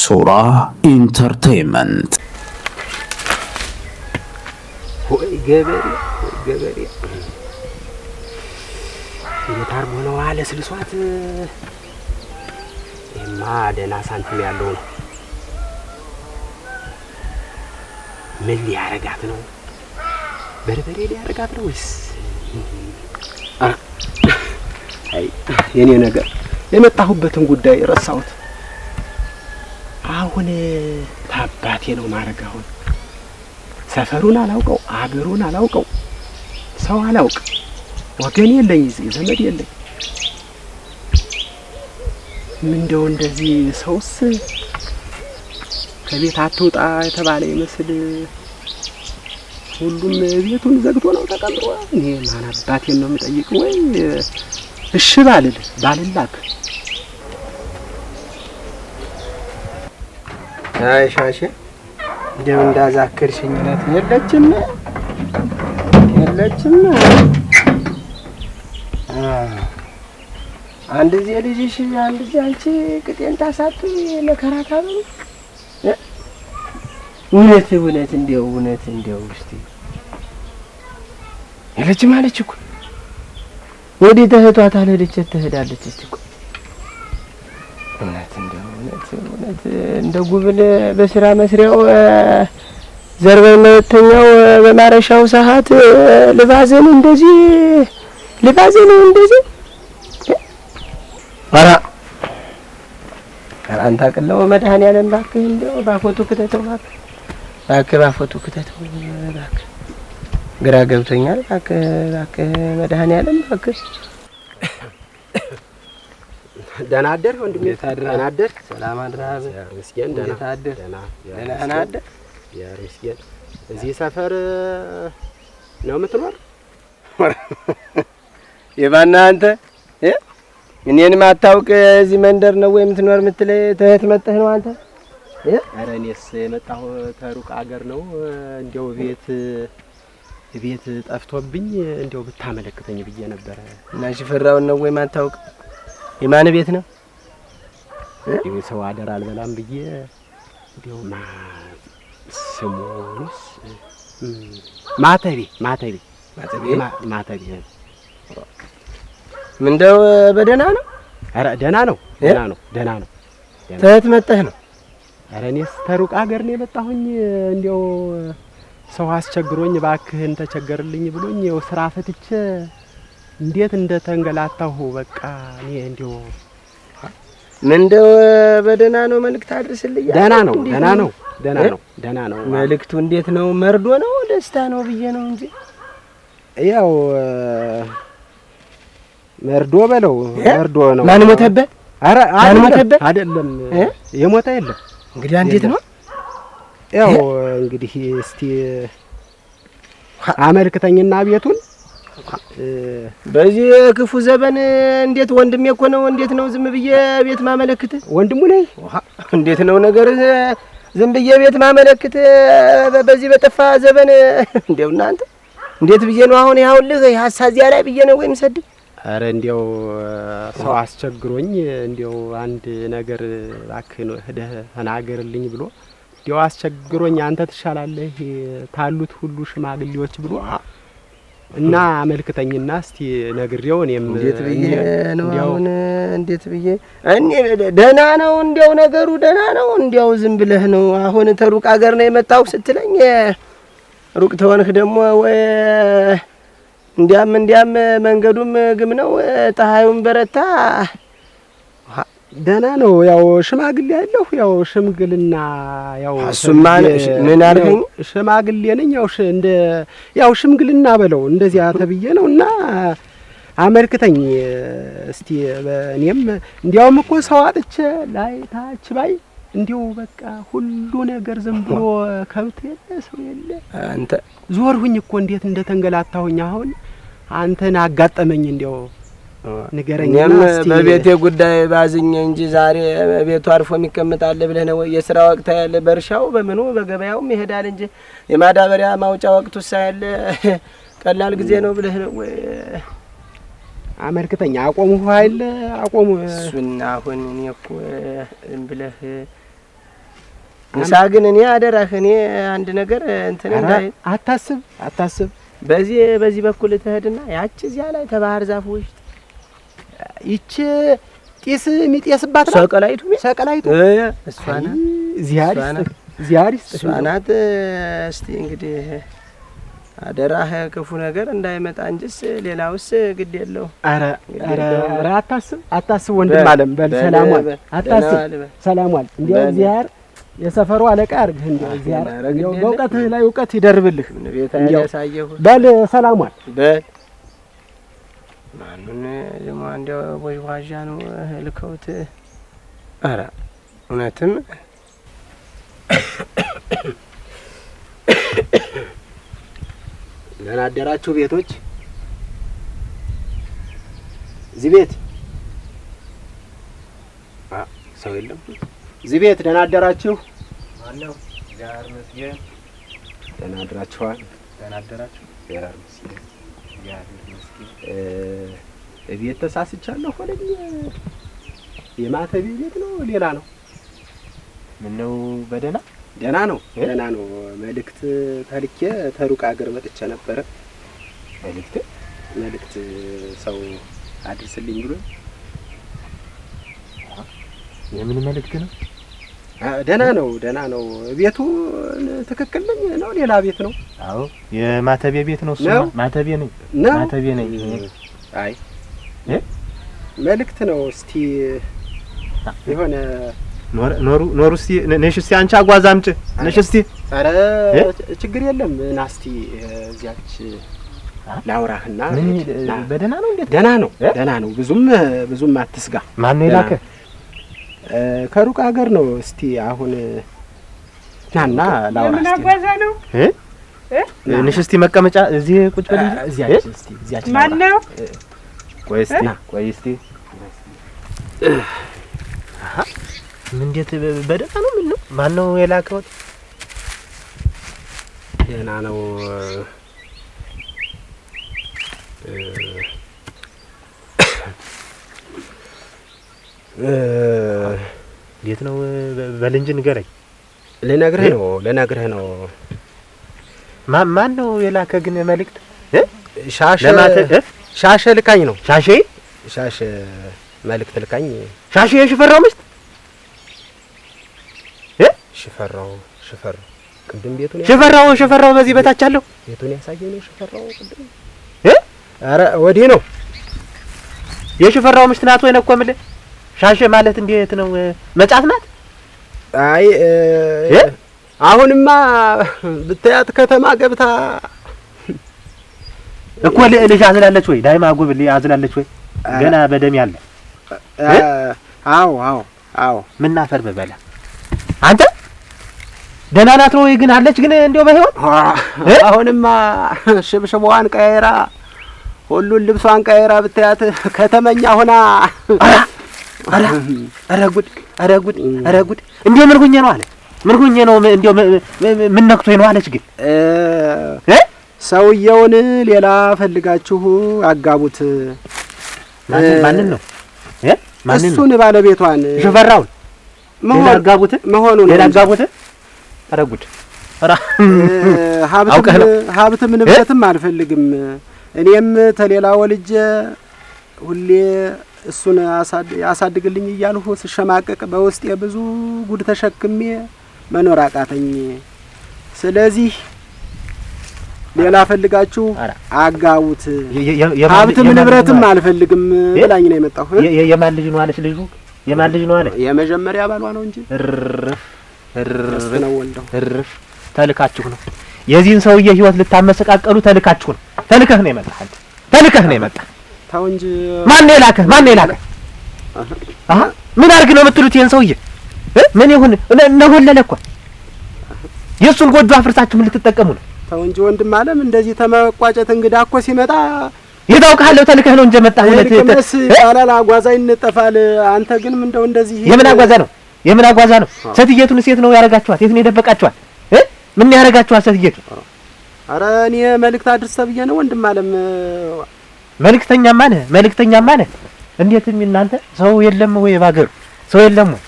ሱራ ኢንተርቴይንመንት ወይ ገበሬ የታርቦ ነው አለ ስልሷት የማ ደህና ሳንቲም ያለው ነው። ምን ሊያረጋት ነው? በርበሬ ሊያረጋት ነው ወይስ? አይ የኔ ነገር የመጣሁበትን ጉዳይ ረሳሁት። አሁን ታባቴ ነው ማረግ። አሁን ሰፈሩን አላውቀው፣ አገሩን አላውቀው፣ ሰው አላውቅ፣ ወገን የለኝ፣ ዘመድ የለኝ። ምንድነው እንደዚህ ሰውስ ከቤት አትውጣ የተባለ ይመስል ሁሉም ቤቱን ዘግቶ ነው ተቀምጦ። እኔ ማን አባቴን ነው የምጠይቅ? ወይ እሺ ባልላክ አይ ሻሼ እንደው እንዳዛከርሽኝ ነት የለችም። አንድ ጊዜ ልጅሽ አንድ ጊዜ አንቺ ቅጤን ታሳጡ ለከራካሩ እውነት እንደው እስቲ የለችም አለች እኮ። ወዲህ ተህቷት አልሄደች ትሄዳለች። እስቲ እኮ እውነት እንደ ጉብል በስራ መስሪያው ዘርበን መተኛው በማረሻው ሰዓት ልባዘን እንደዚህ ኧረ አንተ አቅለው መድኃኒዓለም እባክህ እንደው ባፎቱ ክተተው እባክህ ግራ ገብቶኛል። እባክህ መድኃኒዓለም እባክህ። ደህና አደርክ ወንድሜ? ደህና አደርክ? ሰላም አድረሃል? ምስኪን ደህና አደርክ? ደህና አደርክ? ያር ምስኪን እዚህ ሰፈር ነው የምትኖር? የማን አንተ እኔን ማታውቅ እዚህ መንደር ነው ወይ የምትኖር የምትለኝ? ተህት መጥተህ ነው አንተ? ኧረ እኔስ የመጣሁ ተሩቅ አገር ነው። እንዲያው ቤት ጠፍቶብኝ እንዲያው ብታመለክተኝ ብዬ ነበረ። እና ሽፈራውን ነው ወይ ማታውቅ? የማን ቤት ነው? ይሄ ሰው አደር አልበላም ብዬ እንዲያው ስሙንስ ማተቤ ምንደው በደህና ነው? ኧረ ደህና ነው። ተህት መጥተህ ነው? ኧረ እኔስ ተሩቅ አገር ነው የመጣሁኝ። እንዲያው ሰው አስቸግሮኝ እባክህን ተቸገርልኝ ብሎኝ ያው ስራ ፈትቼ እንዴት እንደተንገላታሁ በቃ እኔ እንዲያው ምንደው በደህና ነው? መልእክት አድርስልኝ። ደህና ነው። መልእክቱ እንዴት ነው? መርዶ ነው ደስታ ነው ብዬ ነው እንጂ ያው መርዶ በለው መርዶ ነው። ማን ሞተበት? ኧረ አይደለም የሞተ የለም። እንግዲህ እንዴት ነው? ያው እንግዲህ እስቲ አመልክተኝና ቤቱን በዚህ ክፉ ዘመን እንዴት ወንድሜ እኮ ነው። እንዴት ነው ዝም ብዬ ቤት ማመለክት? ወንድሙ ነኝ። እንዴት ነው ነገር ዝም ብዬ ቤት ማመለክት በዚህ በጠፋ ዘመን? እንደው እናንተ እንዴት ብዬ ነው አሁን ያውልህ ሐሳዚያ ላይ ብዬ ነው ወይም ሰድ? ኧረ እንዲያው ሰው አስቸግሮኝ እንዲያው አንድ ነገር እባክህ ነው ሄደህ ተናገርልኝ ብሎ እንዲያው አስቸግሮኝ አንተ ትሻላለህ ታሉት ሁሉ ሽማግሌዎች ብሎ እና አመልክተኝና እስቲ ነግሬው እኔም እንዴት ብዬ ነው አሁን እንዴት ብዬ እኔ ደህና ነው እንዲያው ነገሩ ደህና ነው። እንዲያው ዝም ብለህ ነው አሁን ተሩቅ አገር ነው የመጣው ስትለኝ ሩቅ ተሆንህ ደግሞ ወይ እንዲያም መንገዱም ግም ነው ፀሐዩም በረታ። ደህና ነው ያው ሽማግሌ ያለሁ ያው ሽምግልና ያው እሱማ ምን አልከኝ? ሽማግሌ ነኝ ያው ሽምግልና በለው እንደዚያ ተብዬ ነው። እና አመልክተኝ እስቲ እኔም እንዲያውም እኮ ሰው አጥቼ ላይ ታች ባይ እንዲው በቃ ሁሉ ነገር ዝም ብሎ ከብት የለ ሰው የለ። አንተ ዞርሁኝ እኮ እንዴት እንደተንገላታሁኝ አሁን አንተን አጋጠመኝ። እንዲያው ንገረኝና እስቲ በቤቴ ጉዳይ ባዝኝ እንጂ ዛሬ ቤቱ አርፎ የሚቀመጣል ብለህ ነው? የሥራ ወቅት ያለ በርሻው በምኑ በገበያውም ይሄዳል እንጂ የማዳበሪያ ማውጫ ወቅቱ ሳይል ቀላል ጊዜ ነው ብለህ ነው ወይ? አመልክተኛ አቆሙ ኃይል አቆሙ እሱና አሁን እኔ እኮ ብለህ ምሳ ግን እኔ አደራህ እኔ አንድ ነገር እንትን እንዳይ አታስብ። በዚህ በኩል ትሄድና ያቺ እዚያ ላይ ተባህር ዛፍ ውስጥ ይቺ ጢስ የሚጤስባት ሰቀላይቱ እሷና ዚያሪስ እሷ ናት። እስቲ እንግዲህ አደራህ ክፉ ነገር እንዳይመጣ እንጂስ ሌላውስ ግድ የለው። ኧረ አታስብ ወንድም አለም በል ሰላሟል። አታስብ ሰላሟል። እንዲያው ዚያር የሰፈሩ አለቃ ያርግህ። እንዲያው ዚያር በእውቀትህ ላይ እውቀት ይደርብልህ። በል ሰላሟል በል ማኑን ደግሞ እንዲያው ወይ ዋዣ ነው ልከውት። ኧረ እውነትም ደህና አደራችሁ ቤቶች። እዚህ ቤት ሰው የለም። እዚህ ቤት ደህና አደራችሁ። ማነው? ዛር መስገን ደህና አደራችኋል። ደህና አደራችሁ። ዛር መስገን ቤት ተሳስቻለሁ። ወለኝ የማተቤ ቤት ነው ሌላ ነው? ምን ነው? በደህና ደህና ነው። መልእክት ተልኬ ተሩቅ አገር መጥቼ ነበረ። መልእክት ሰው አድርስልኝ ብሎ። የምን መልእክት ነው? ደህና ነው። ቤቱ ትክክል ነው? ሌላ ቤት ነው? አዎ የማተቤ ቤት ነው። እሱ ማተቤ ነኝ። አይ መልእክት ነው። እስቲ የሆነ ኖሩ እስቲ ነሽ እስቲ አንቺ አጓዝ አምጪ ነሽ እስቲ። ኧረ ችግር የለም ና እስቲ እዚያች ላውራህና። በደህና ነው? እንዴት? ደህና ነው። ብዙም አትስጋ። ማን ነው የላከ? ከሩቅ ሀገር ነው። እስቲ አሁን ናና ላውራህ። ምን አጓዛ ነው? ነሽ እስቲ መቀመጫ እዚህ ቁጭ በል። እዚያች ማን ነው? ቆይ እስቲ እንዴት በደህና ነው? ምን ነው? ማን ነው የላከው? ደህና ነው። እንዴት ነው? በል እንጂ ንገረኝ። ልነግርህ ነው። ማን ነው የላከ ግን መልእክት? ሻሸ ልካኝ ነው። ሻሸ መልእክት ልካኝ። ሻሸ የሽፈራው ምስት ሽፈራው ቅድም ቤቱን ሽፈራው በዚህ በታች አለው። ቤቱን ያሳየኝ ነው ሽፈራው ቅድም። ኧረ ወዲህ ነው። የሽፈራው ምስት ናት ወይ ነው እኮ የምልህ። ሻሸ ማለት እንዴት ነው? መጫት ናት? አይ አሁንማ ብታያት ከተማ ገብታ እኮ ልጅ አዝላለች ወይ? ዳይማ ጉብል አዝላለች ወይ? ገና በደም ያለ። አዎ ምን አፈር በበላ አንተ ደህና ናት ነው ወይ? ግን አለች ግን እንደው በህይወት አሁንማ ሽብሽቧን ቀይራ ሁሉን ልብሷን ቀይራ ብታያት ከተመኛ ሆና። ኧረ ጉድ እንደው ምን ሆኜ ነው አለ? ምን ሆኜ ነው? እንደው ምን ነክቶኝ ነው አለች? ግን ሰውየውን ሌላ ፈልጋችሁ አጋቡት። ማንን ነው? እሱን ባለቤቷን ሽፈራውን ሌላ አጋቡት መሆኑን ሌላ አጋቡት። ኧረ ጉድ! ሀብትም ንብረትም አልፈልግም። እኔም ተሌላ ወልጄ ሁሌ እሱን ያሳድግልኝ እያልሁ ስሸማቀቅ በውስጤ ብዙ ጉድ ተሸክሜ መኖር አቃተኝ። ስለዚህ ሌላ ፈልጋችሁ አጋቡት። ሀብትም ንብረትም አልፈልግም ብላኝ ነው የመጣሁ። የማን ልጅ ነው አለች? ልጁ የማን ልጅ ነው አለ? የመጀመሪያ ባሏ ነው እንጂ እርፍ ነው ወልደው። ተልካችሁ ነው የዚህን ሰውዬ ህይወት ልታመሰቃቀሉ። ተልካችሁ ነው። ተልከህ ነው የመጣህ አንተ። ተልከህ ነው የመጣህ። ተው እንጂ ማን ነው የላከህ? ምን አድርግ ነው የምትሉት? ይሄን ሰውዬ ምን ይሁን ነሆለለ እኮ የእሱን ጎጆ አፍርሳችሁ ምን ልትጠቀሙ ነው? ተው እንጂ ወንድም አለም እንደዚህ ተመቋጨት እንግዳ እኮ ሲመጣ ይታውቃለሁ። ተልከህ ነው እንጂ መጣህ። ለተመስ አላላ አጓዛ ይነጠፋል። አንተ ግን ምን እንደው እንደዚህ የምን አጓዛ ነው? ሴትየቱን ሴት ነው ያረጋችኋት? የት ነው የደበቃችኋት? ምን ያረጋችኋት ሴትየቱ? ኧረ እኔ መልእክት አድርስ ተብዬ ነው ወንድም አለም። መልእክተኛማ ነህ። እንዴት እናንተ ሰው የለም ወይ ባገሩ? ሰው የለም ወይ?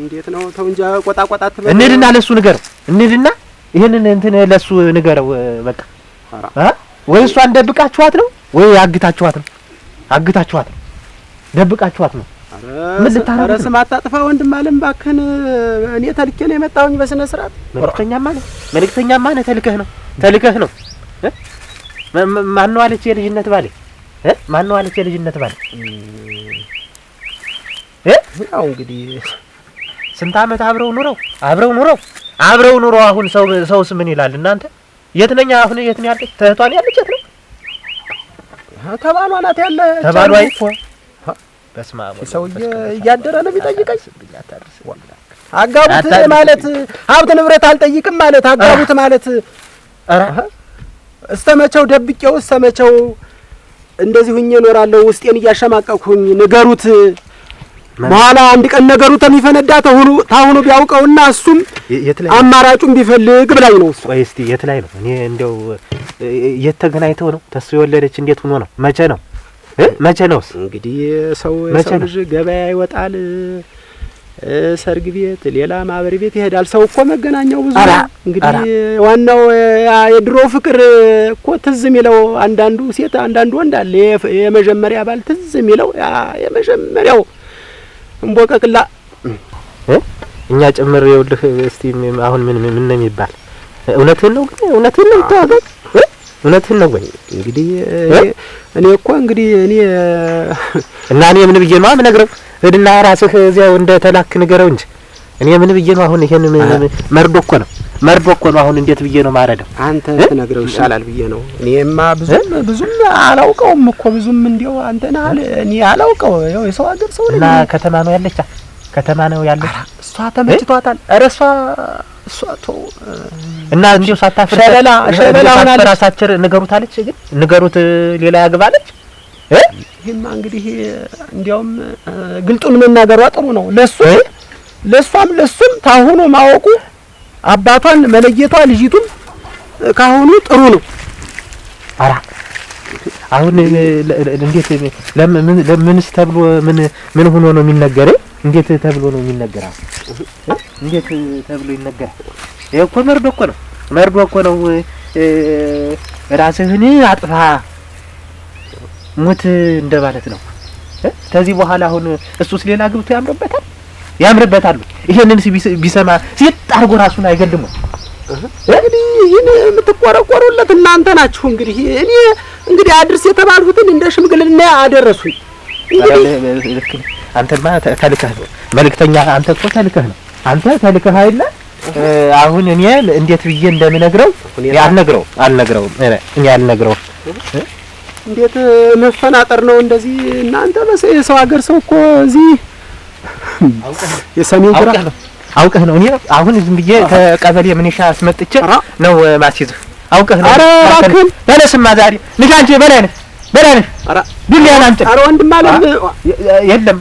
እንዴት ነው? ተው እንጂ ቆጣ እንሂድና ለሱ ንገረው። እንሂድና ይሄንን እንትን ለሱ ንገረው። በቃ ወይ እሷን ደብቃችኋት ነው ወይ አግታችኋት ነው? አግታችኋት ነው፣ ደብቃችኋት ነው። ምን ልታረግ? ኧረ ስም አታጥፋ ወንድም አለም እባክህን። እኔ ተልኬ ነው የመጣሁኝ በስነ ስርዓት። መልእክተኛማ ነህ። ተልከህ ነው። ማነው አለች የልጅነት ባሌ? ማነው አለች የልጅነት ባሌ? ያው እንግዲህ ስንት ዓመት አብረው ኑረው አሁን ሰውስ ምን ይላል እናንተ? የት ነኝ አሁን? የት ነው ያለች? ተህቷን ያለች የት ነው? ተባሏ ናት ያለ ተባሏ እኮ በስመ አብ ሰውዬ እያደረ ነው የሚጠይቀኝ። አጋቡት ማለት ሀብት ንብረት አልጠይቅም ማለት አጋቡት ማለት እስተመቸው ደብቄው እስተመቸው እንደዚህ ሁኜ እኖራለሁ ውስጤን እያሸማቀቅሁኝ ንገሩት። በኋላ አንድ ቀን ነገሩ ተሚፈነዳ ታሁኑ ቢያውቀውና እሱም አማራጩን ቢፈልግ ብላኝ ነው። ቆይ እስቲ የት ላይ ነው? እኔ እንደው የት ተገናኝተው ነው? ተሱ የወለደች እንዴት ሆኖ ነው? መቼ ነው? እንግዲህ ሰው ልጅ ገበያ ይወጣል፣ ሰርግ ቤት፣ ሌላ ማህበር ቤት ይሄዳል። ሰው እኮ መገናኛው ብዙ ነው። እንግዲህ ዋናው የድሮ ፍቅር እኮ ትዝ የሚለው አንዳንዱ ሴት አንዳንዱ ወንድ አለ። የመጀመሪያ ባል ትዝ የሚለው የመጀመሪያው እንቦቀቅላ እኛ ጭምር ይኸውልህ። እስቲ አሁን ምን ነው የሚባል? እውነትህን ነው ግን እውነትህን ነው የምታወቀው? እውነትህን ነው ወይ? እንግዲህ እኔ እኮ እንግዲህ እኔ ምን ብዬ ነው የምነግረው? ሂድና ራስህ እዚያው እንደ ተላክ ንገረው እንጂ እኔ ምን ብዬ ነው አሁን? ይሄን መርዶ እኮ ነው አሁን። እንዴት ብዬ ነው ማረደው? አንተ ትነግረው ይሻላል ብዬ ነው። እኔማ ብዙም አላውቀውም እኮ ብዙም እንዲያው አንተ ነህ አለ እኔ አላውቀው። ያው የሰው ሀገር ሰው ነኝ። እና ከተማ ነው ያለች። እሷ ተመችቷታል። ኧረ እሷ ተው እና እንዲያው ሳታፍር ሸበላ ሆናለች። ራሳቸው ንገሩት አለች። ግን ንገሩት ሌላ ያግባለች። ይሄማ እንግዲህ እንዲያውም ግልጡን መናገሯ ጥሩ ነው። ለሱም ታሁኑ ማወቁ አባቷን መለየቷ ልጅቱን ካሁኑ ጥሩ ነው። አሁን እንዴት ለምንስ ተብሎ ምን ሆኖ ነው የሚነገረው? እንዴት ተብሎ ነው የሚነገረው? እንዴት ተብሎ ይነገራል? ይሄ እኮ መርዶ እኮ ነው። ራስህን አጥፋ ሙት እንደማለት ነው። ከዚህ በኋላ አሁን እሱስ ሌላ ግብቶ ያምርበታል። ይሄንን ቢሰማ ሲጥ አድርጎ ራሱን አይገልም። እንግዲህ ይሄን የምትቆረቆሩለት እናንተ ናችሁ። እንግዲህ እኔ አድርስ የተባልሁትን እንደ ሽምግልና አደረሱኝ። እንግዲህ አንተማ ተልከህ ነው መልእክተኛ። አንተ እኮ ተልከህ ነው። አንተ ተልከህ አይደለ? አሁን እኔ እንዴት ብዬ እንደምነግረው አልነግረውም። እኔ አልነግረውም። እንዴት መፈናጠር ነው እንደዚህ? እናንተ የሰው ሀገር ሰው እኮ እዚህ የሰሜን ግራ አውቀህ ነው። እኔ አሁን ዝም ብዬ ከቀበሌ ምንሻ አስመጥቼ ነው ማስይዝህ። አውቀህ ነው። ኧረ እባክህን ተነስማ ዛሬ ልጅ አንቺ በላይ ነህ። ኧረ ዱንያን አንተ ኧረ ወንድም አለም የለም።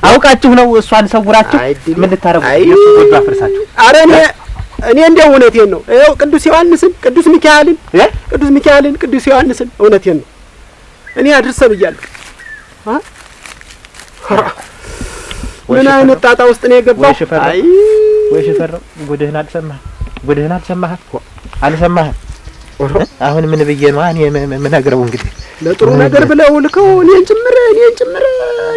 አውቃችሁ ነው እሷን ሰውራችሁ ምን ልታረጉ የሱ ጎጆ አፍርሳችሁ። ኧረ እኔ እንደው እውነቴን ነው። ይኸው ቅዱስ ሚካኤልን ቅዱስ ዮሐንስን እውነቴን ነው። እኔ አድርሰ ብያለሁ። ምን አይነት ጣጣ ውስጥ ነው የገባው? ወይ ሽፈራው ጉድህን አልሰማህም? አሁን ምን ብዬ ነው እኔ የምነግረው? እንግዲህ ለጥሩ ነገር ብለው ልከው እኔን ጭምር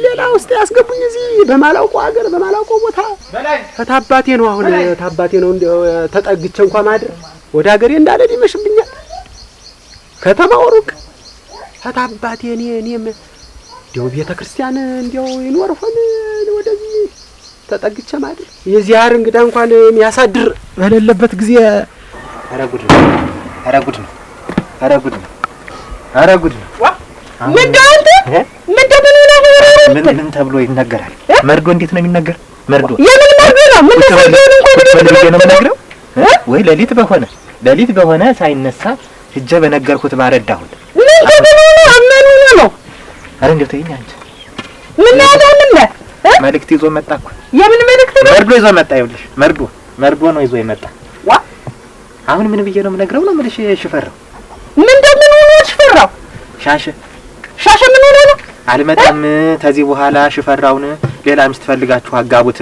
ሌላ ውስጥ ያስገቡኝ እዚህ በማላውቀው ሀገር በማላውቀው ቦታ ታባቴ ነው። አሁን ታባቴ ነው እንደው ተጠግቼ እንኳን ማድር ወደ ሀገሬ እንዳልሄድ ይመሽብኛል። ከተማው ሩቅ ታባቴ እኔም እንደው ቤተ ክርስቲያን እንደው ይኖር ሆነ ወደዚህ ተጠግቼ ማድር የዚያር እንግዳ እንኳን የሚያሳድር በሌለበት ጊዜ ኧረ ጉድ ነው። ምንድነው አንተ? ምን ተብሎ ይነገራል? መርዶ እንዴት ነው የሚነገር? መርዶ የምን መርዶ ነው? ምን ነው የምነግረው? ወይ ሌሊት በሆነ ሳይነሳ ሂጄ በነገርኩት ባረዳሁት ምን ተብሎ ነው? አመኑ ነው። ኧረ እንደው ተይኝ አንቺ። ምን ያዳምን መልእክት ይዞ መጣ እኮ። የምን መልእክት ነው? መርዶ ይዞ መጣ። ይኸውልሽ መርዶ ነው ይዞ የመጣ። አሁን ምን ብዬ ነው የምነግረው ነው የምልሽ? ሽፈራው ምንድን ነው ሽፈራው? ሻሸ ምን ሆነ ነው? አልመጣም። ከዚህ በኋላ ሽፈራውን ሌላ ሚስት ፈልጋችሁ አጋቡት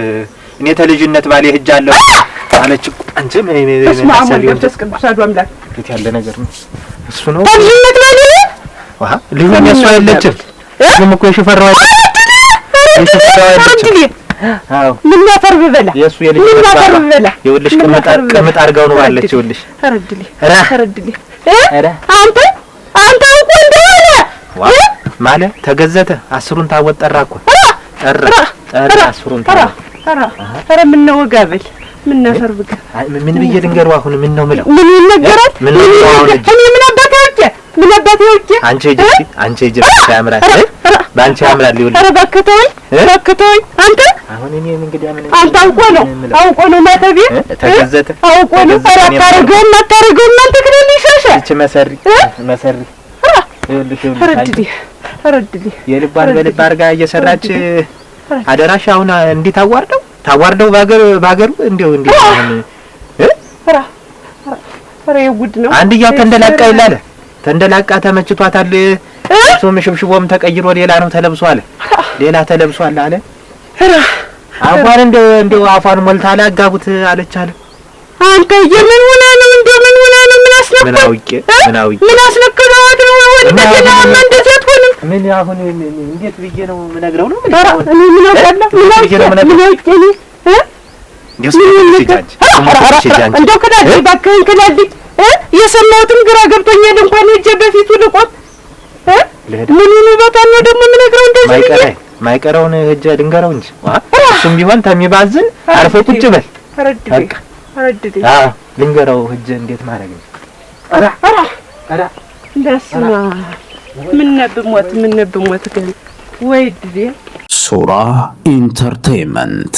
እኔ ተልጅነት ባሌ ሄጃለሁ አለች እኮ። አንቺ እንዴት ያለ ነገር ነው እሱ ነው ተልጅነት ባሌ ዋህ ልጅም የሷ አይለችም ዝም እኮ የሽፈራው አዎ ምን ያፈር በበላ የሱ የልጅ በላ ይኸውልሽ ቅምጥ አድርጋው ነው አለች ይኸውልሽ ረድልኝ አንተ እኮ እንደሆነ ማለት ተገዘተ 10ን ታወጣራ እኮ ጠራ 10ን ኧረ ምን ነው ወጋበል ምን ነፈር ብጋ ምን ብዬ ልንገሩ አሁን ምን ነው ምለው ምን ይነገራል ምን ነው እኔ ምን አባቴ አንቺ እጅ ያምራል ባንቺ ያምራል ይኸውልሽ ኧረ ባከተውኝ አንተ አሁን እኔ እንግዲህ አንተ አውቆ ነው ማተቤ ተገዘተ አውቆ ነው አታረገውም አንተ ክለል ይሻሻ እቺ መሰሪ ይኸውልሽ ረድልኝ የልቧን በልብ አድርጋ እየሰራች አደራሽ አሁን እንዴት ታዋርደው ባገሩ እንደው እንዴት አሁን ኧረ የጉድ ነው አንድያው ተንደላቃ ተመችቷታል ሶም ሽብሽቦም ተቀይሮ ሌላ ነው ተለብሷል አለ አፏን እንደው አፏን ሞልታ አጋቡት አለች አለ አንተ የምን ሆነ ነው ምን አስነካ ምን አስነካውት ነው ወንደና መንደት ያትሆነ ምን አሁን እንዴት ብዬ ነው ምነግረው ነው እኔ ምን አውቃለሁ እንደው ከዳጅ ባከን ከዳጅ የሰማሁትን ግራ ገብቶኛል እንኳን ሄጄ በፊቱ ልቆት ምን ይበታል ነው ደግሞ ምነግረው እንደዚህ ማይቀረውን ሄጄ ድንገረው እንጂ እሱም ቢሆን ተሚባዝን አርፈ ቁጭ በል ረድልኝ ድንገረው ሄጄ እንዴት ማድረግ ነው ደስማ ምን ነብሞት ግን ወይ ድሬ ሱራ ኢንተርቴይመንት